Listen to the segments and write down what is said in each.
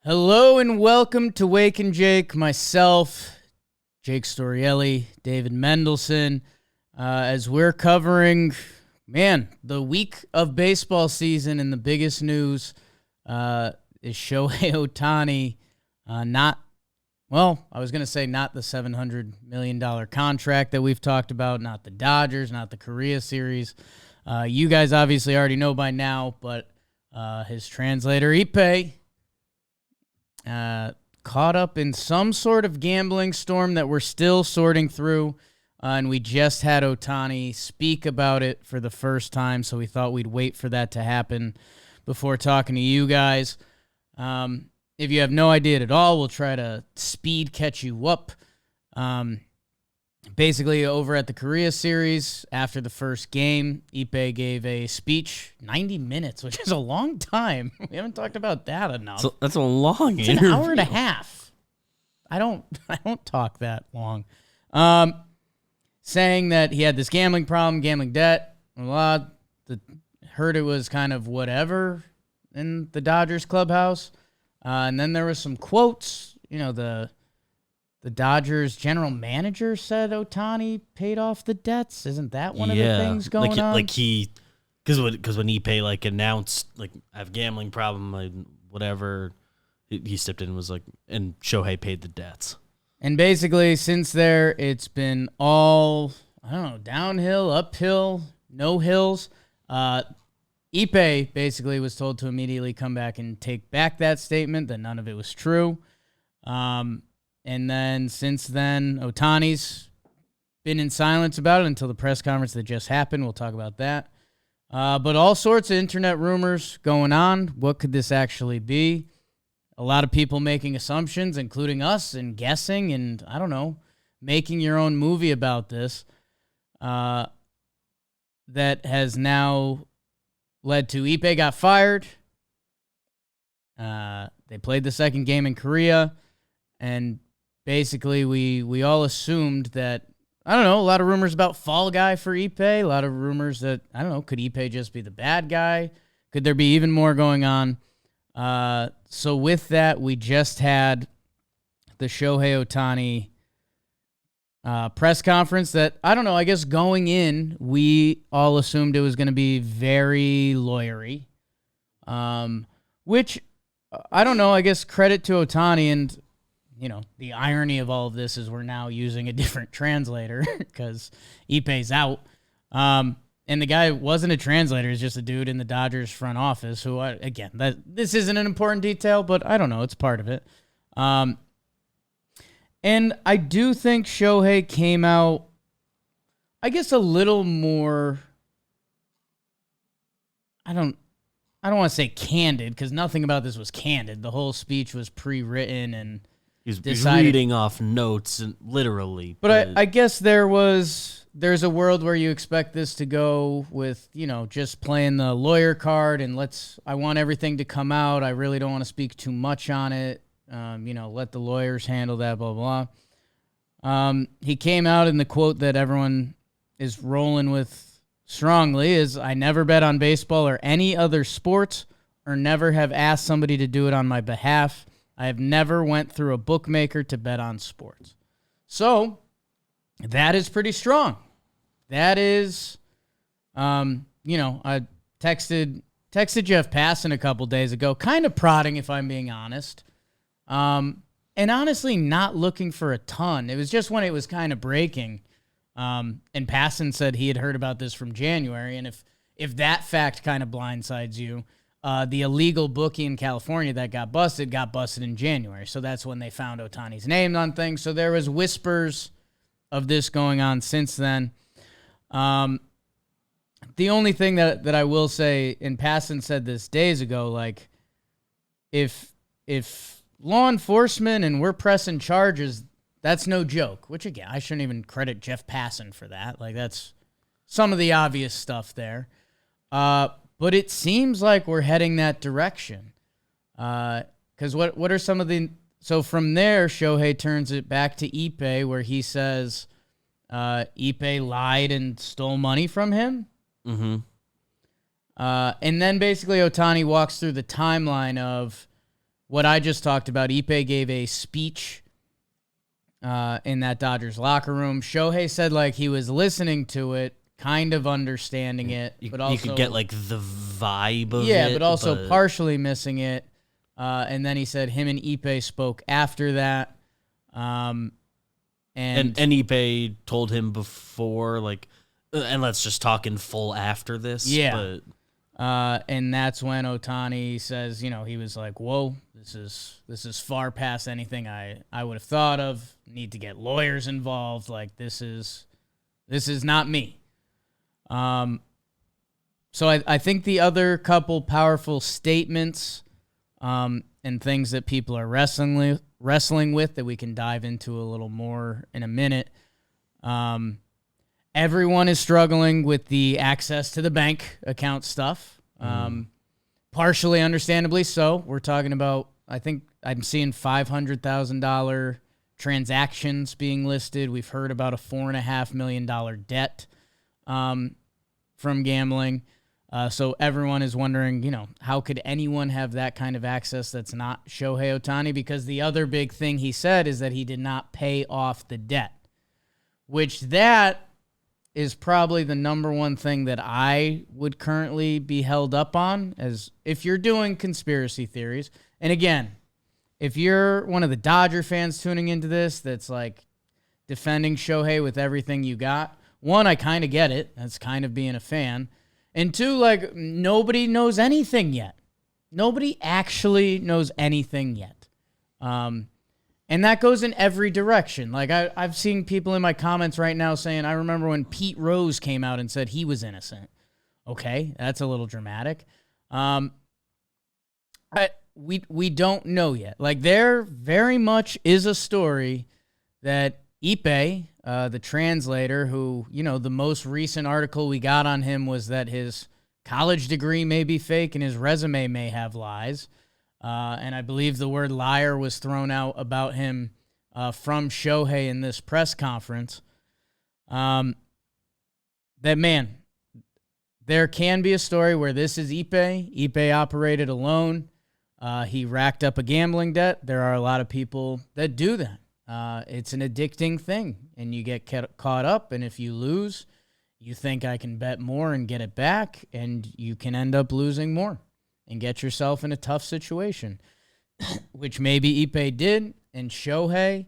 Hello and welcome to Talkin Jake. Myself, Jake Storielli, David Mendelson, as we're covering, the week of baseball season, and the biggest news is Shohei Ohtani not the $700 million contract that we've talked about, not the Dodgers, not the Korea series. You guys obviously already know by now, but his translator, Ippei, caught up in some sort of gambling storm that we're still sorting through, and we just had Ohtani speak about it for the first time, so we thought we'd wait for that to happen before talking to you guys. If you have no idea at all, we'll try to speed catch you up. Basically, over at the Korea series, after the first game, Ippei gave a speech, 90 minutes, which is a long time. We haven't talked about that enough. So that's a long It's interview. an hour and a half. I don't talk that long. Saying that he had this gambling problem, gambling debt, heard it was kind of whatever in the Dodgers clubhouse. And then there was some quotes. The Dodgers general manager said Ohtani paid off the debts. Isn't that one of the things going on? Because when Ippei announced I have a gambling problem, whatever, he stepped in and was and Shohei paid the debts. And basically, since there, it's been all downhill, uphill, no hills. Ippei basically was told to immediately come back and take back that statement, that none of it was true. And then since then, Ohtani's been in silence about it until the press conference that just happened. We'll talk about that. But all sorts of internet rumors going on. What could this actually be? A lot of people making assumptions, including us, and guessing and, making your own movie about this. That has now led to Ippei got fired. They played the second game in Korea. And basically, we all assumed that, a lot of rumors about fall guy for Ippei. A lot of rumors that, could Ippei just be the bad guy? Could there be even more going on? So with that, we just had the Shohei Ohtani press conference that, I guess going in, we all assumed it was going to be very lawyery. Which, I guess credit to Ohtani, and the irony of all of this is we're now using a different translator because Ippei's out. And the guy wasn't a translator. He's just a dude in the Dodgers front office who, this isn't an important detail, but it's part of it. And I do think Shohei came out, I guess, a little more, I don't want to say candid, because nothing about this was candid. The whole speech was pre-written and He's reading off notes, and literally. But I guess there's a world where you expect this to go with, just playing the lawyer card and I want everything to come out. I really don't want to speak too much on it. Let the lawyers handle that, blah, blah. He came out in the quote that everyone is rolling with strongly is, "I never bet on baseball or any other sports, or never have asked somebody to do it on my behalf. I have never went through a bookmaker to bet on sports." So that is pretty strong. That is, I texted Jeff Passan a couple days ago, kind of prodding, if I'm being honest. And honestly, not looking for a ton. It was just when it was kind of breaking. And Passan said he had heard about this from January. And if that fact kind of blindsides you, the illegal bookie in California that got busted in January. So that's when they found Ohtani's name on things. So there was whispers of this going on since then. The only thing that I will say, and Passan said this days ago, if law enforcement and we're pressing charges, that's no joke. Which, again, I shouldn't even credit Jeff Passan for that. That's some of the obvious stuff there. But it seems like we're heading that direction. Because what are some of the... So from there, Shohei turns it back to Ippei, where he says Ippei lied and stole money from him. Mm-hmm. And then basically Ohtani walks through the timeline of what I just talked about, Ippei gave a speech in that Dodgers locker room. Shohei said like he was listening to it, kind of understanding it, but also you could get like the vibe of it. Yeah, but also partially missing it. And then he said him and Ippei spoke after that. And Ippei told him before, like, and let's just talk in full after this. Yeah. And that's when Ohtani says, you know, he was like, whoa, this is far past anything I would have thought of. Need to get lawyers involved. Like, this is not me. So I think the other couple powerful statements and things that people are wrestling with that we can dive into a little more in a minute. Everyone is struggling with the access to the bank account stuff. Partially understandably so. We're talking about, I think I'm seeing $500,000 transactions being listed. We've heard about a $4.5 million debt from gambling. So everyone is wondering, you know, how could anyone have that kind of access that's not Shohei Ohtani? Because the other big thing he said is that he did not pay off the debt, which that is probably the number one thing that I would currently be held up on, as if you're doing conspiracy theories. And again, if you're one of the Dodger fans tuning into this that's like defending Shohei with everything you got, one, I kind of get it. That's kind of being a fan. And two, like, nobody knows anything yet. Nobody actually knows anything yet. And that goes in every direction. Like, I've seen people in my comments right now saying, I remember when Pete Rose came out and said he was innocent. Okay, that's a little dramatic. We don't know yet. Like, there very much is a story that Ippei, the translator, who, you know, the most recent article we got on him was that his college degree may be fake and his resume may have lies. And I believe the word liar was thrown out about him from Shohei in this press conference. That, man, there can be a story where this is Ippei. Ippei operated alone. He racked up a gambling debt. There are a lot of people that do that. It's an addicting thing, and you get caught up, and if you lose, you think I can bet more and get it back, and you can end up losing more and get yourself in a tough situation, which maybe Ippei did, and Shohei,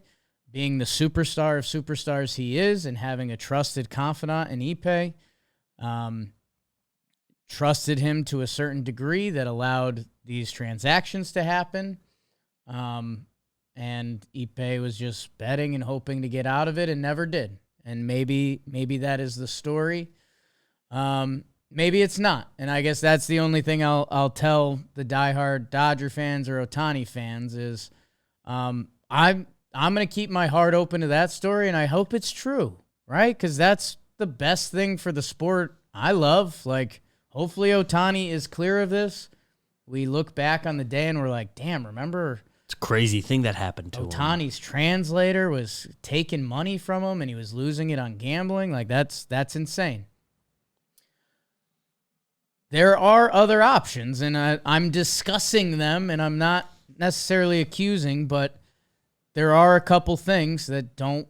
being the superstar of superstars he is and having a trusted confidant in Ippei, trusted him to a certain degree that allowed these transactions to happen. And Ippei was just betting and hoping to get out of it and never did. And maybe that is the story. Maybe it's not. And I guess that's the only thing I'll tell the diehard Dodger fans or Ohtani fans is I'm going to keep my heart open to that story, and I hope it's true, right? Because that's the best thing for the sport I love. Like, hopefully Ohtani is clear of this. We look back on the day and we're like, damn, remember... It's a crazy thing that happened to him. Ohtani's translator was taking money from him and he was losing it on gambling. Like, that's insane. There are other options, and I'm discussing them, and I'm not necessarily accusing, but there are a couple things that don't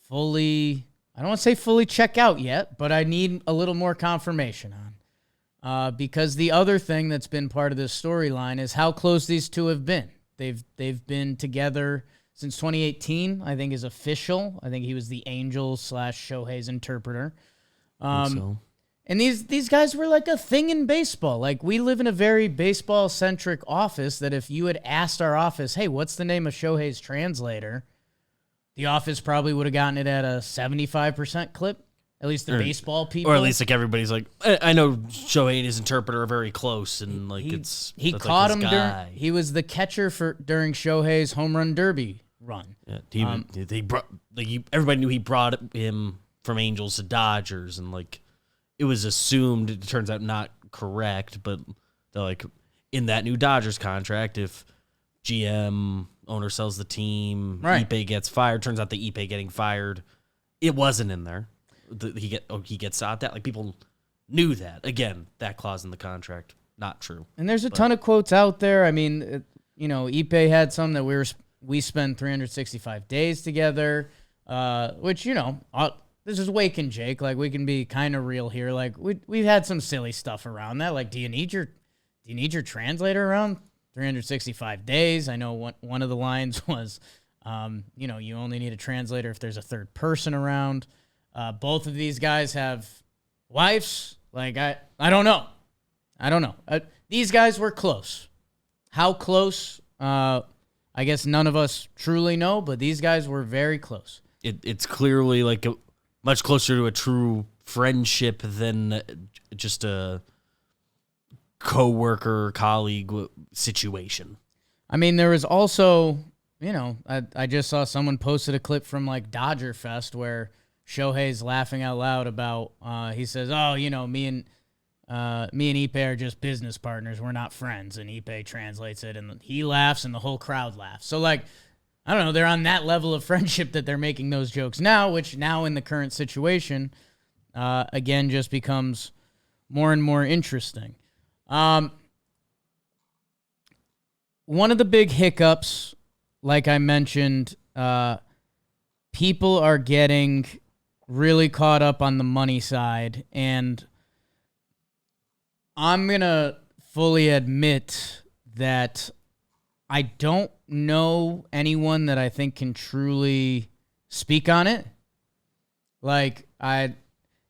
fully, I don't want to say fully check out yet, but I need a little more confirmation on. Because the other thing that's been part of this storyline is how close these two have been. They've been together since 2018, I think is official. I think he was the Angels / Shohei's interpreter. So. And these guys were like a thing in baseball. Like, we live in a very baseball-centric office that if you had asked our office, hey, what's the name of Shohei's translator, the office probably would have gotten it at a 75% clip. At least the baseball people. Or at least like everybody's like, I know Shohei and his interpreter are very close, and like he caught him during, he was the catcher during Shohei's home run derby run. Yeah, everybody knew he brought him from Angels to Dodgers, and like it was assumed. It turns out not correct, but they're like, in that new Dodgers contract, if GM owner sells the team, right, Ippei gets fired. Turns out the Ippei getting fired, it wasn't in there. He gets out that, like, people knew that. Again, that clause in the contract, not true. And there's a ton of quotes out there. I mean, Ippei had some that we spend 365 days together, which, this is Waking Jake. Like, we can be kind of real here. Like, we've had some silly stuff around that. Like, do you need your translator around 365 days? I know one of the lines was, you only need a translator if there's a third person around. Both of these guys have wives. Like, I don't know. These guys were close. How close? I guess none of us truly know, but these guys were very close. It's clearly like much closer to a true friendship than just a co-worker, colleague situation. I mean, there was also, I just saw someone posted a clip from like Dodger Fest where Shohei's laughing out loud about, he says, oh, me and Ippei are just business partners. We're not friends. And Ippei translates it, and he laughs, and the whole crowd laughs. So, like, I don't know. They're on that level of friendship that they're making those jokes now, which now in the current situation, again, just becomes more and more interesting. One of the big hiccups, like I mentioned, people are getting really caught up on the money side, and I'm going to fully admit that I don't know anyone that I think can truly speak on it. Like,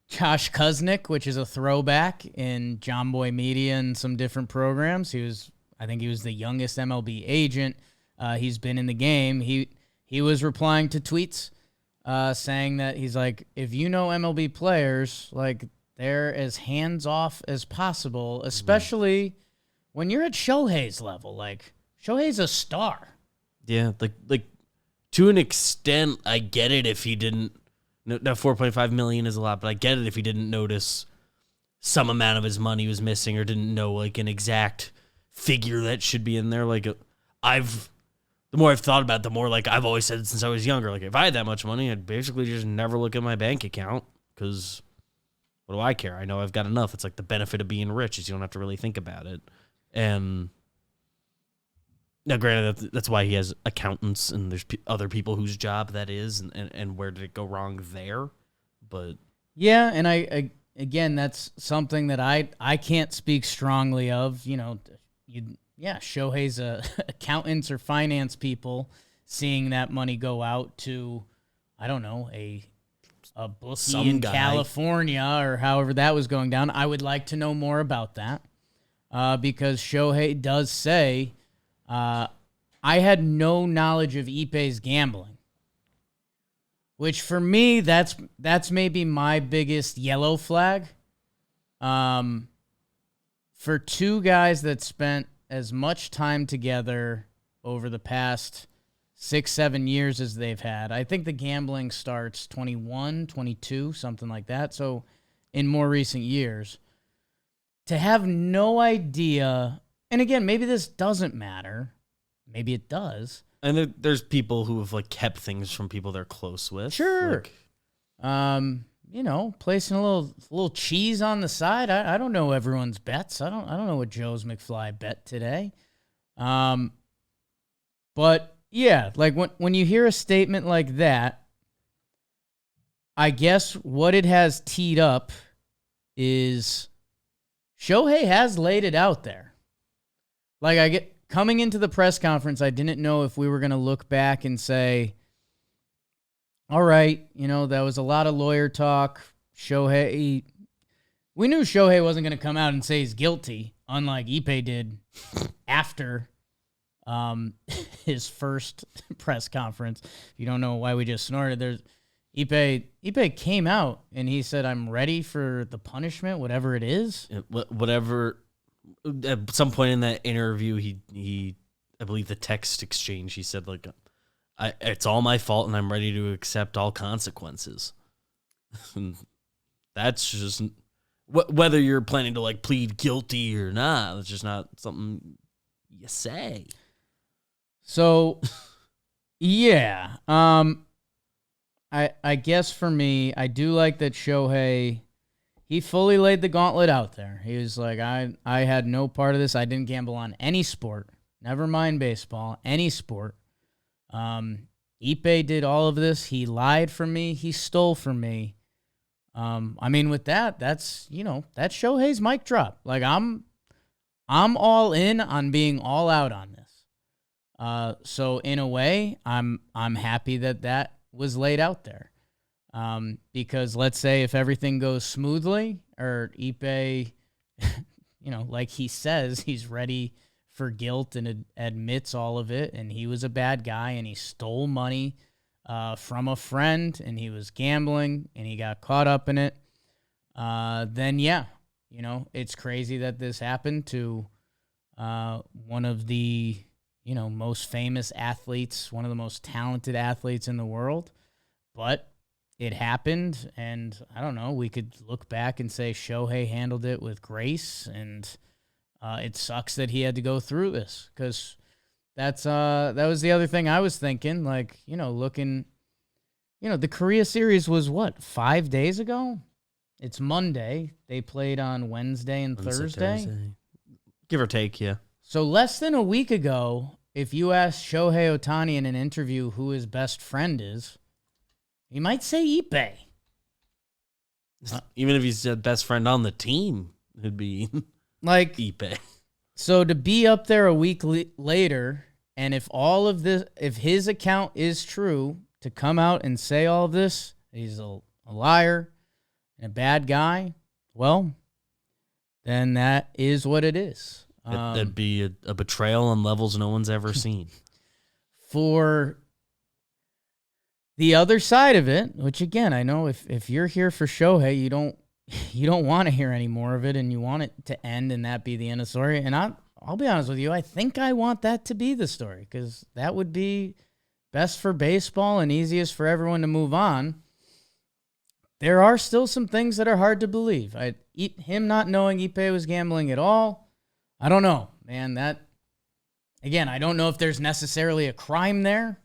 Josh Kuznick, which is a throwback in John Boy Media and some different programs. I think he was the youngest MLB agent. He's been in the game. He was replying to tweets saying that he's like, if you know MLB players, like, they're as hands-off as possible, especially when you're at Shohei's level. Like, Shohei's a star. Yeah, like to an extent, I get it if he didn't. No, $4.5 million is a lot, but I get it if he didn't notice some amount of his money was missing or didn't know like an exact figure that should be in there. Like, the more I've thought about it, the more like I've always said since I was younger. Like, if I had that much money, I'd basically just never look at my bank account because what do I care? I know I've got enough. It's like the benefit of being rich is you don't have to really think about it. And now, granted, that's why he has accountants and there's other people whose job that is, and where did it go wrong there? But yeah, and I again, that's something that I can't speak strongly of. Shohei's accountants or finance people seeing that money go out to, I don't know, a bookie in California or however that was going down. I would like to know more about that because Shohei does say, I had no knowledge of Ippei's gambling, which for me, that's maybe my biggest yellow flag. For two guys that spent as much time together over the past 6-7 years as they've had. I think the gambling starts 21, 22, something like that. So in more recent years, to have no idea, and again, maybe this doesn't matter. Maybe it does. And there's people who have like kept things from people they're close with. Sure. Placing a little cheese on the side. I don't know everyone's bets. I don't know what Joe's McFly bet today. But yeah, like when you hear a statement like that, I guess what it has teed up is Shohei has laid it out there. Like coming into the press conference, I didn't know if we were going to look back and say, all right, that was a lot of lawyer talk. We knew Shohei wasn't going to come out and say he's guilty, unlike Ippei did after his first press conference. If you don't know why we just snorted, Ippei came out and he said, I'm ready for the punishment, whatever it is. Whatever. At some point in that interview, he I believe the text exchange, he said, like, it's all my fault and I'm ready to accept all consequences. That's just whether you're planning to like plead guilty or not. It's just not something you say. So, yeah. I guess for me, I do like that Shohei, he fully laid the gauntlet out there. He was like, I had no part of this. I didn't gamble on any sport. never mind baseball, any sport. Ippei did all of this. He lied for me. He stole from me. I mean, with that, that's Shohei's mic drop. Like I'm all in on being all out on this. So in a way, I'm happy that was laid out there. Because let's say if everything goes smoothly, or Ippei, like he says, he's ready for guilt and admits all of it, and he was a bad guy and he stole money from a friend and he was gambling and he got caught up in it, then yeah, it's crazy that this happened to one of the, most famous athletes, one of the most talented athletes in the world. But it happened, and I don't know, we could look back and say Shohei handled it with grace, and it sucks that he had to go through this, because that was the other thing I was thinking, like, looking, the Korea series was what, 5 days ago? It's Monday. They played on Wednesday and Thursday. Give or take, yeah. So less than a week ago, if you asked Shohei Ohtani in an interview who his best friend is, he might say Ippei. Even if he's the best friend on the team, it'd be like Ippei. So to be up there a week later, and if all of this, if his account is true, to come out and say all of this, he's a liar and a bad guy, well, then that is what it is. That'd be a betrayal on levels no one's ever seen. For the other side of it, which again, I know if you're here for Shohei, you don't want to hear any more of it, and you want it to end and that be the end of the story. And I'll be honest with you, I think I want that to be the story, because that would be best for baseball and easiest for everyone to move on. There are still some things that are hard to believe. Him not knowing Ippei was gambling at all, I don't know, man. That, again, I don't know if there's necessarily a crime there.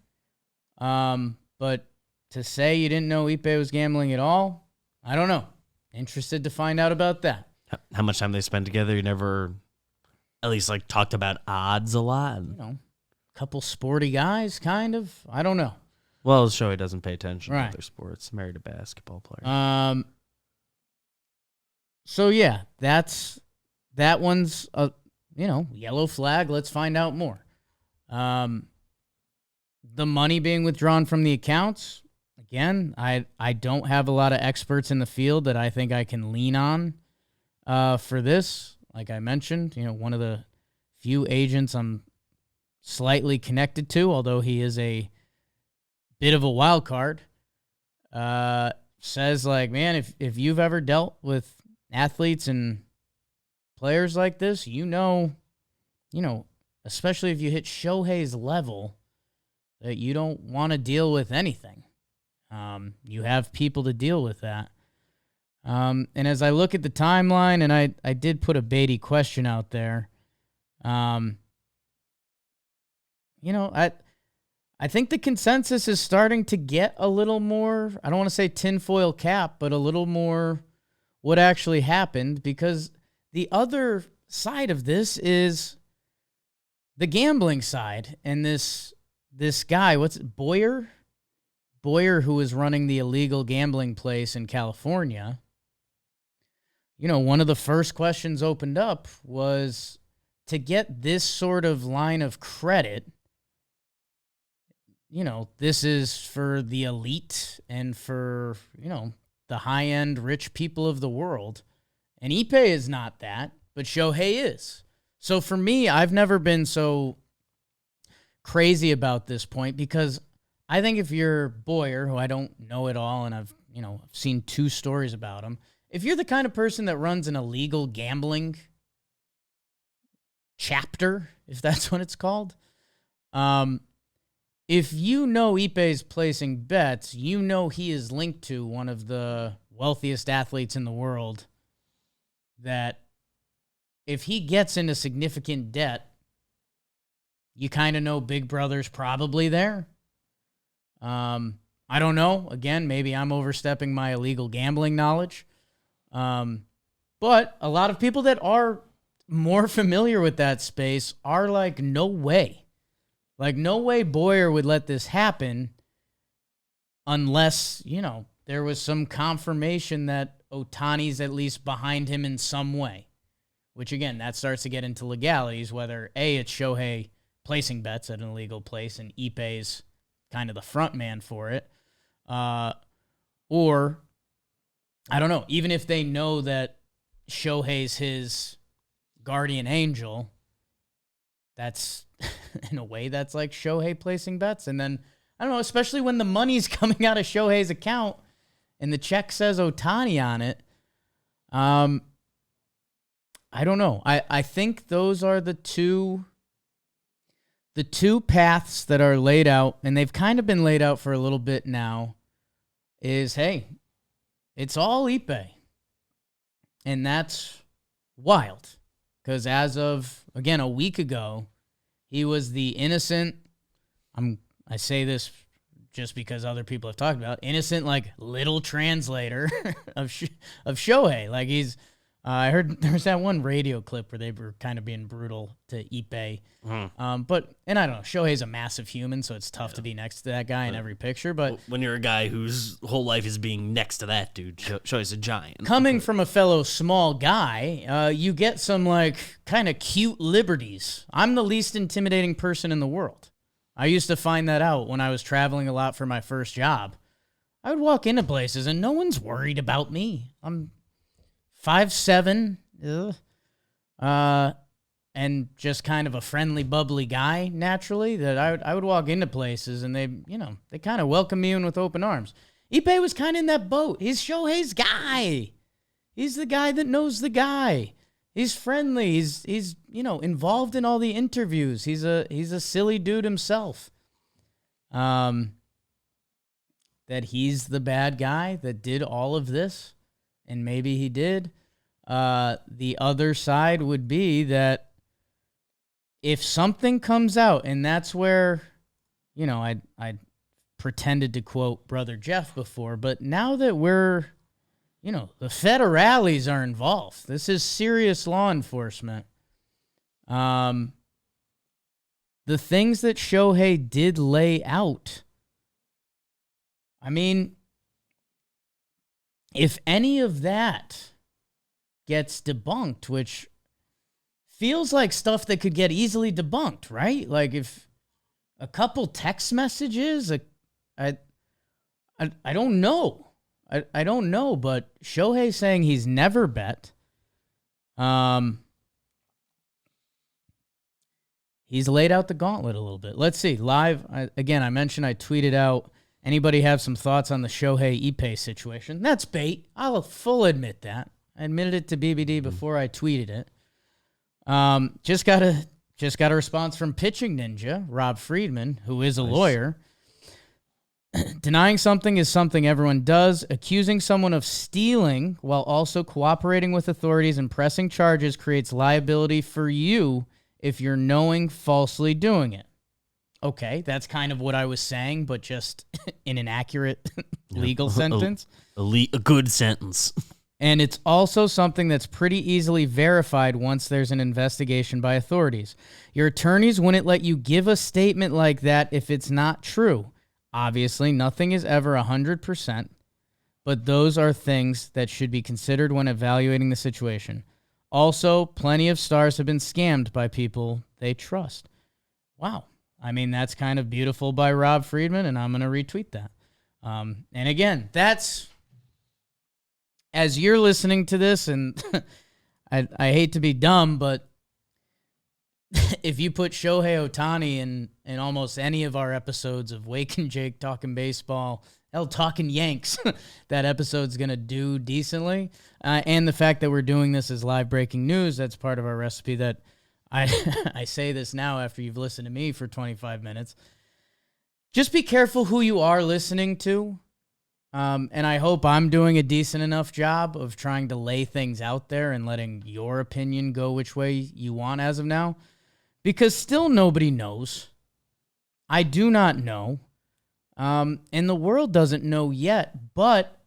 But to say you didn't know Ippei was gambling at all, I don't know. Interested to find out about that. How much time they spent together? You never, at least, like, talked about odds a lot. Couple sporty guys, kind of. I don't know. Well, Shohei doesn't pay attention to Right. other sports. Married a basketball player. So yeah, that one's a yellow flag. Let's find out more. The money being withdrawn from the accounts, again, I don't have a lot of experts in the field that I think I can lean on for this. Like I mentioned, one of the few agents I'm slightly connected to, although he is a bit of a wild card, says, like, man, if you've ever dealt with athletes and players like this, especially if you hit Shohei's level, that you don't want to deal with anything. You have people to deal with that. And as I look at the timeline, and I did put a baity question out there, I think the consensus is starting to get a little more, I don't want to say tinfoil cap, but a little more what actually happened, because the other side of this is the gambling side, and this guy, Boyer, who was running the illegal gambling place in California. One of the first questions opened up was, to get this sort of line of credit, this is for the elite and for, the high-end rich people of the world. And Ippei is not that, but Shohei is. So for me, I've never been so crazy about this point, because I think if you're Boyer, who I don't know at all, and I've seen 2 stories about him, if you're the kind of person that runs an illegal gambling chapter, if that's what it's called, if Ippei's placing bets, he is linked to one of the wealthiest athletes in the world, that if he gets into significant debt, you kind of know Big Brother's probably there. I don't know. Again, maybe I'm overstepping my illegal gambling knowledge. But a lot of people that are more familiar with that space are like, no way. Like, no way Boyer would let this happen unless, there was some confirmation that Ohtani's at least behind him in some way. Which, again, that starts to get into legalities, whether, A, it's Shohei placing bets at an illegal place and Ippei's kind of the front man for it. Or, I don't know, even if they know that Shohei's his guardian angel, that's, in a way, that's like Shohei placing bets. And then, I don't know, especially when the money's coming out of Shohei's account and the check says Ohtani on it, I don't know. I think those are the two paths that are laid out, and they've kind of been laid out for a little bit now, is, hey, it's all Ippei. And that's wild. Because as of, again, a week ago, he was the innocent, I say this just because other people have talked about, innocent, like, little translator of Shohei. Like, he's... I heard there was that one radio clip where they were kind of being brutal to Ippei. But I don't know, Shohei's a massive human, so it's tough to be next to that guy in every picture. But when you're a guy whose whole life is being next to that dude, Shohei's a giant. Coming from a fellow small guy, you get some, like, kind of cute liberties. I'm the least intimidating person in the world. I used to find that out when I was traveling a lot for my first job. I would walk into places and no one's worried about me. I'm 5'7", and just kind of a friendly, bubbly guy, naturally, that I would walk into places and they kind of welcome me in with open arms. Ippei was kind of in that boat. He's Shohei's guy. He's the guy that knows the guy. He's friendly. He's involved in all the interviews. He's a silly dude himself. That he's the bad guy that did all of this. And maybe he did. The other side would be that if something comes out, and that's where, I pretended to quote Brother Jeff before, but now that we're, the federales are involved, this is serious law enforcement. The things that Shohei did lay out, I mean, if any of that gets debunked, which feels like stuff that could get easily debunked, right? Like if a couple text messages, I don't know. I don't know, but Shohei saying he's never bet. He's laid out the gauntlet a little bit. Let's see. Live, again, I mentioned I tweeted out, anybody have some thoughts on the Shohei Ippei situation? That's bait. I'll full admit that. I admitted it to BBD before I tweeted it. Just got a response from Pitching Ninja, Rob Friedman, who is a lawyer. Denying something is something everyone does. Accusing someone of stealing while also cooperating with authorities and pressing charges creates liability for you if you're knowing falsely doing it. Okay, that's kind of what I was saying, but just in an accurate legal sentence. A good sentence. And it's also something that's pretty easily verified once there's an investigation by authorities. Your attorneys wouldn't let you give a statement like that if it's not true. Obviously, nothing is ever 100%, but those are things that should be considered when evaluating the situation. Also, plenty of stars have been scammed by people they trust. Wow. I mean, that's kind of beautiful by Rob Friedman, and I'm going to retweet that. And again, that's, as you're listening to this, and I hate to be dumb, but if you put Shohei Ohtani in almost any of our episodes of Wake and Jake Talking Baseball, hell, Talking Yanks, that episode's going to do decently. And the fact that we're doing this as live breaking news, that's part of our recipe that I say this now after you've listened to me for 25 minutes. Just be careful who you are listening to. And I hope I'm doing a decent enough job of trying to lay things out there and letting your opinion go which way you want as of now. Because still nobody knows. I do not know. And the world doesn't know yet. But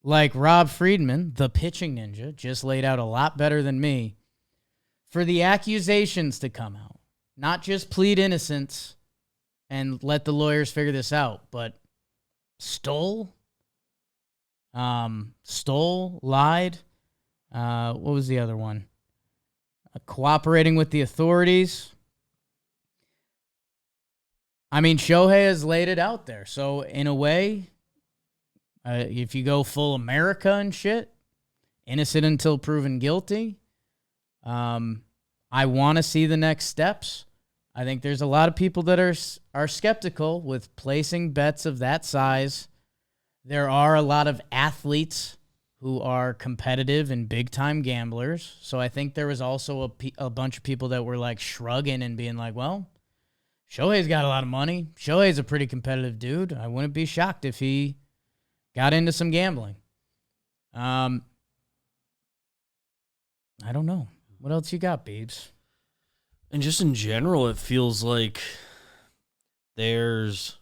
like Rob Friedman, the Pitching Ninja, just laid out a lot better than me. for the accusations to come out, not just plead innocence and let the lawyers figure this out, but stole, lied. What was the other one? Cooperating with the authorities. I mean, Shohei has laid it out there. So in a way, if you go full America and shit, innocent until proven guilty, I want to see the next steps. I think there's a lot of people that are skeptical with placing bets of that size. There are a lot of athletes who are competitive and big-time gamblers. So I think there was also a bunch of people that were like shrugging and being like, well, Shohei's got a lot of money. Shohei's a pretty competitive dude. I wouldn't be shocked if he got into some gambling. I don't know. What else you got, Beebs? And just in general, it feels like there's,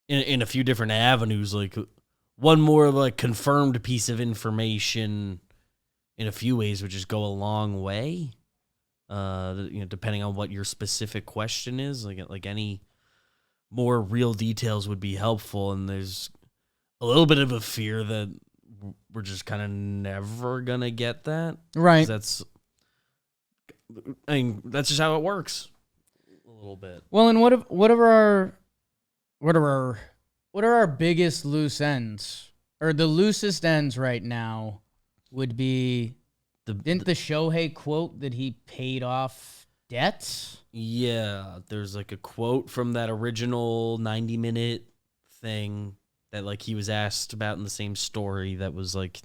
in a few different avenues, like one more like confirmed piece of information in a few ways would just go a long way. Depending on what your specific question is, like any more real details would be helpful. And there's a little bit of a fear that we're just kind of never gonna get that, right? That's just how it works, a little bit. Well, and what are our biggest loose ends, or the loosest ends right now would be didn't the Shohei quote that he paid off debts? Yeah, there's like a quote from that original 90-minute thing that like he was asked about in the same story that was like,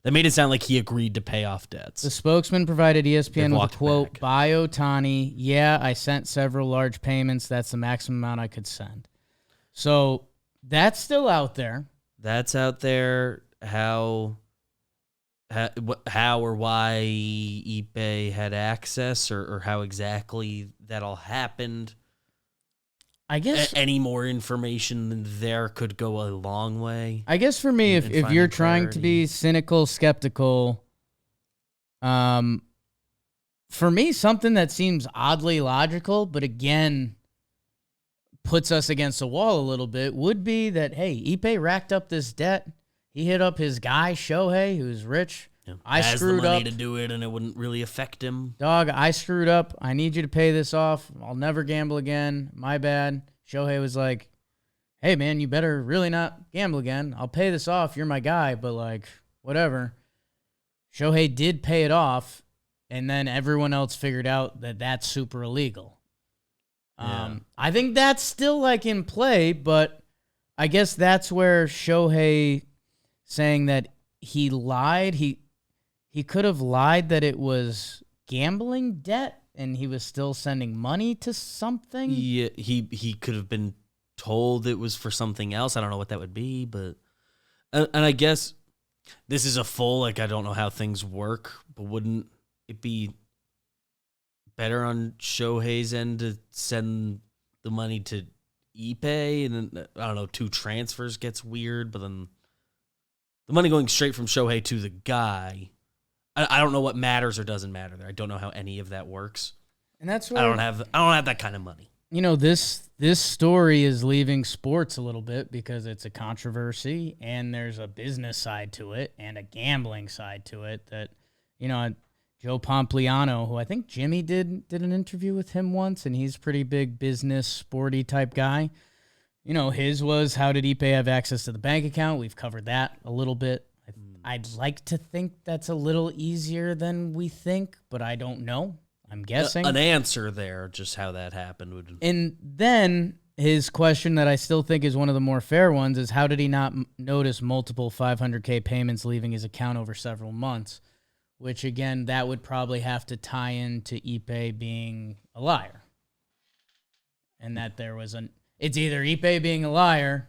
that made it sound like he agreed to pay off debts. The spokesman provided ESPN with a quote back by Ohtani. Yeah, I sent several large payments. That's the maximum amount I could send. So that's still out there. That's out there. How or why Ippei had access, or how exactly that all happened. I guess any more information than there could go a long way. I guess for me, if you're trying to be cynical, skeptical, for me, something that seems oddly logical, but again, puts us against the wall a little bit, would be that, hey, Ippei racked up this debt. He hit up his guy, Shohei, who's rich. Yeah. I screwed the money up to do it, and it wouldn't really affect him. Dog, I screwed up. I need you to pay this off. I'll never gamble again. My bad. Shohei was like, hey, man, you better really not gamble again. I'll pay this off. You're my guy, but, like, whatever. Shohei did pay it off, and then everyone else figured out that that's super illegal. Yeah. I think that's still, like, in play, but I guess that's where Shohei saying that he lied. He could have lied that it was gambling debt and he was still sending money to something. Yeah, he could have been told it was for something else. I don't know what that would be, but and I guess this is a full, like, I don't know how things work, but wouldn't it be better on Shohei's end to send the money to Ippei, and then, I don't know, 2 transfers gets weird, but then the money going straight from Shohei to the guy, I don't know what matters or doesn't matter there. I don't know how any of that works. And that's where I don't have that kind of money. You know, this story is leaving sports a little bit because it's a controversy and there's a business side to it and a gambling side to it that, you know, Joe Pompliano, who I think Jimmy did an interview with him once, and he's a pretty big business, sporty type guy. You know, his was, how did Ippei have access to the bank account? We've covered that a little bit. I'd like to think that's a little easier than we think, but I don't know. I'm guessing. An answer there, just how that happened. Would. And then his question that I still think is one of the more fair ones is, how did he not notice multiple $500K payments leaving his account over several months? Which, again, that would probably have to tie into Ippei being a liar. And that there was it's either Ippei being a liar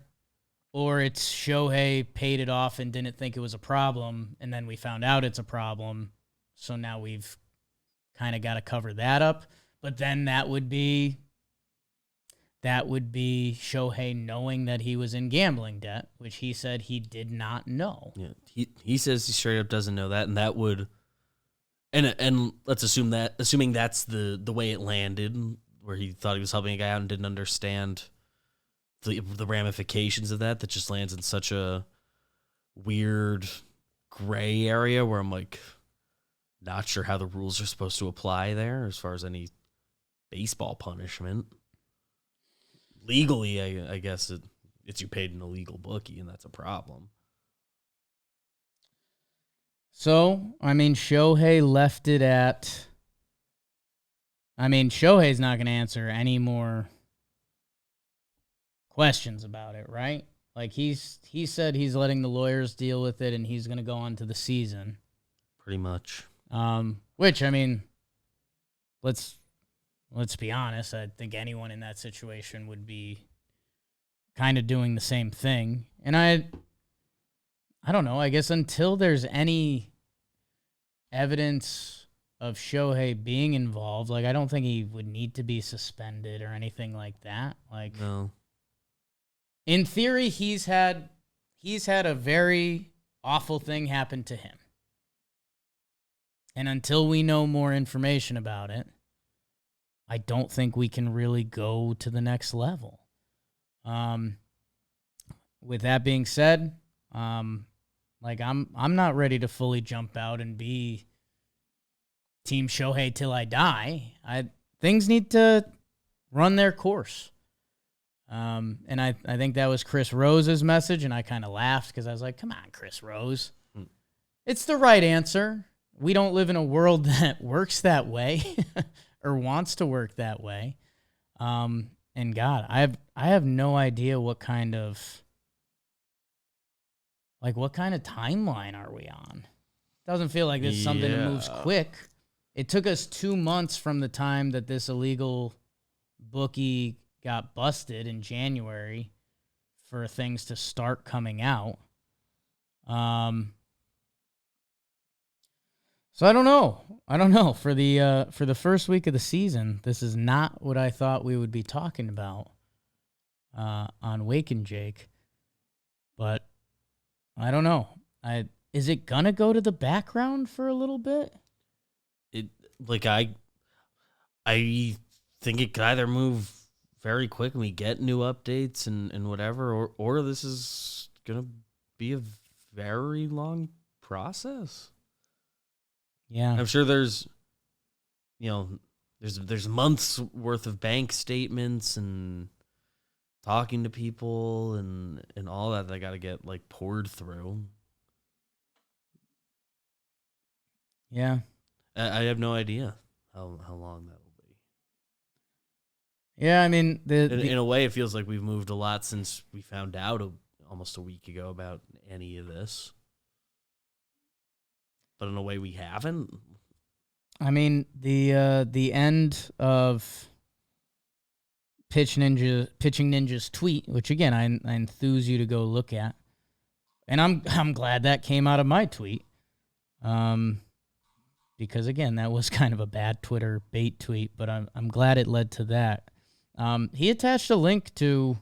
or it's Shohei paid it off and didn't think it was a problem, and then we found out it's a problem, so now we've kind of got to cover that up. But then that would be Shohei knowing that he was in gambling debt, which he said he did not know. Yeah, he says he straight up doesn't know that, and that would And let's assuming that's the way it landed, where he thought he was helping a guy out and didn't understand the ramifications of that just lands in such a weird gray area where I'm like not sure how the rules are supposed to apply there as far as any baseball punishment. Legally, I guess it's you paid an illegal bookie, and that's a problem. So, I mean, Shohei left it at... I mean, Shohei's not going to answer any more questions about it, right? Like, he said he's letting the lawyers deal with it, and he's going to go on to the season. Pretty much. Which, I mean, let's be honest. I think anyone in that situation would be kind of doing the same thing. And I don't know. I guess until there's any evidence of Shohei being involved, like, I don't think he would need to be suspended or anything like that. Like, No. In theory, he's had a very awful thing happen to him. And until we know more information about it, I don't think we can really go to the next level. With that being said, like I'm not ready to fully jump out and be Team Shohei till I die. Things need to run their course. And I think that was Chris Rose's message, and I kind of laughed because I was like, come on, Chris Rose. It's the right answer. We don't live in a world that works that way or wants to work that way. And God, I have no idea what kind of timeline are we on? Doesn't feel like this is something that moves quick. It took us 2 months from the time that this illegal bookie got busted in January for things to start coming out. So I don't know. For the first week of the season, this is not what I thought we would be talking about on Talkin Jake. But I don't know. Is it gonna go to the background for a little bit? I think it could either move very quick and we get new updates and whatever, or this is gonna be a very long process. Yeah. I'm sure there's months worth of bank statements and talking to people and all that I got to get like poured through. Yeah. I have no idea how long that will be. Yeah, I mean, in a way, it feels like we've moved a lot since we found out almost a week ago about any of this. But in a way, we haven't. I mean, the end of Pitching Ninja's tweet, which again I enthuse you to go look at, and I'm glad that came out of my tweet, because again that was kind of a bad Twitter bait tweet, but I'm glad it led to that. He attached a link to,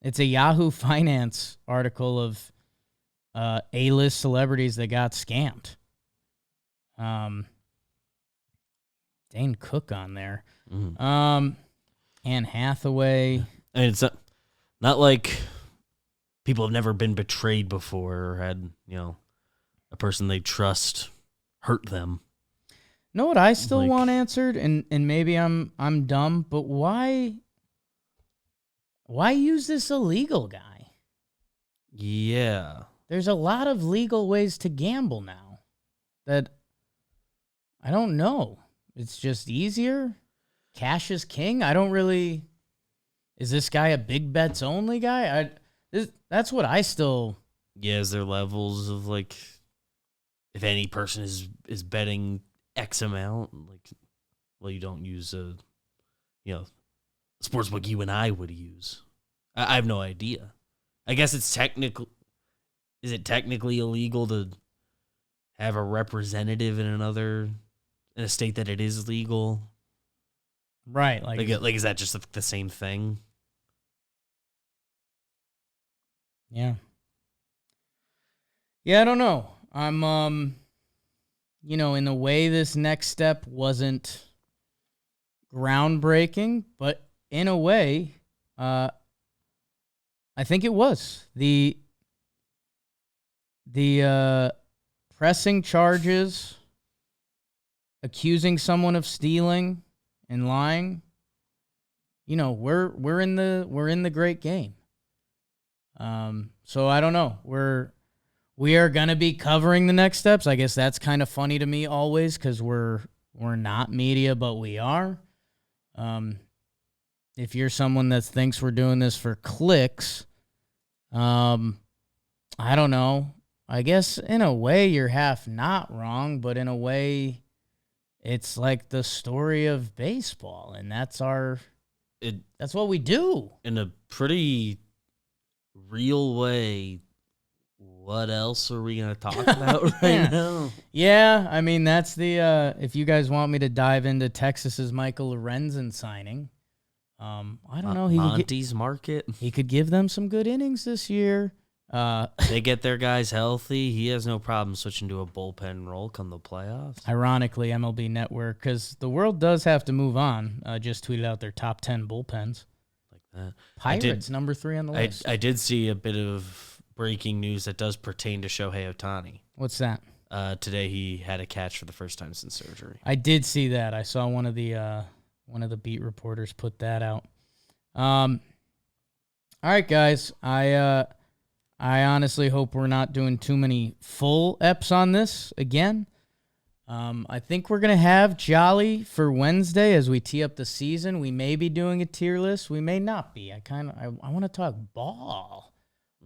it's a Yahoo Finance article of A-list celebrities that got scammed. Dane Cook on there. Anne Hathaway. I mean, it's not like people have never been betrayed before or had, a person they trust hurt them. Know what I still want answered, and maybe I'm dumb, but why use this illegal guy? Yeah. There's a lot of legal ways to gamble now that I don't know. It's just easier. Cash is king. I don't really... Is this guy a big bets only guy? That's what I still... Yeah, is there levels of, like, if any person is betting X amount, like, well, you don't use a sportsbook you and I would use. I have no idea. I guess it's technical. Is it technically illegal to have a representative in a state that it is legal? Right. Like is that just the same thing? Yeah. Yeah, I don't know. I'm in a way, this next step wasn't groundbreaking, but in a way, I think it was. The pressing charges, accusing someone of stealing and lying, we're in the great game. So I don't know. We are gonna be covering the next steps. I guess that's kind of funny to me always because we're not media, but we are. If you're someone that thinks we're doing this for clicks, I don't know. I guess in a way you're half not wrong, but in a way it's like the story of baseball, and that's what we do. In a pretty real way, what else are we going to talk about right now? Yeah, I mean, that's the, if you guys want me to dive into Texas's Michael Lorenzen signing, I don't know. Monty's market. He could give them some good innings this year. They get their guys healthy. He has no problem switching to a bullpen role come the playoffs. Ironically, MLB Network, because the world does have to move on, just tweeted out their top 10 bullpens. Like that. Pirates, number 3 on the list. I did see a bit of breaking news that does pertain to Shohei Ohtani. What's that? Today he had a catch for the first time since surgery. I did see that. I saw one of the beat reporters put that out. All right, guys. I honestly hope we're not doing too many full eps on this again. I think we're going to have Jolly for Wednesday as we tee up the season. We may be doing a tier list. We may not be. I want to talk ball.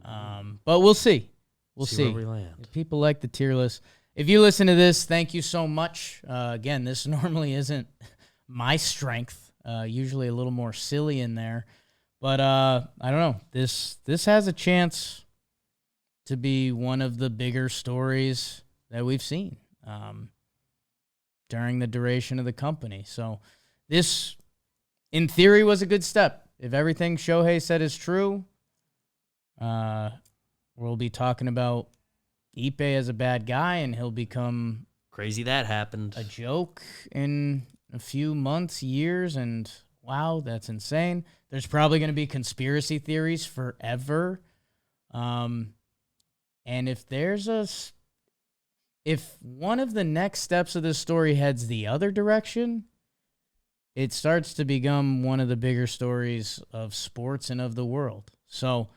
But we'll see. We'll see. Where we land. If people like the tier list. If you listen to this, thank you so much. Again, this normally isn't my strength. Usually a little more silly in there. But I don't know. This has a chance to be one of the bigger stories that we've seen during the duration of the company. So this, in theory, was a good step. If everything Shohei said is true, we'll be talking about Ippei as a bad guy, and he'll become crazy that happened. A joke in a few months, years, and wow, that's insane. There's probably going to be conspiracy theories forever. And if one of the next steps of this story heads the other direction, it starts to become one of the bigger stories of sports and of the world. So,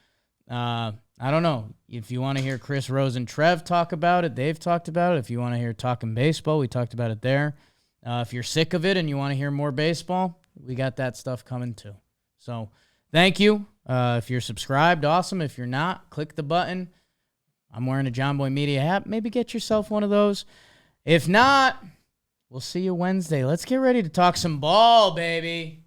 I don't know. If you want to hear Chris Rose and Trev talk about it, they've talked about it. If you want to hear Talkin' Baseball, we talked about it there. If you're sick of it and you want to hear more baseball, we got that stuff coming too. So, thank you. If you're subscribed, awesome. If you're not, click the button. I'm wearing a John Boy Media hat. Maybe get yourself one of those. If not, we'll see you Wednesday. Let's get ready to talk some ball, baby.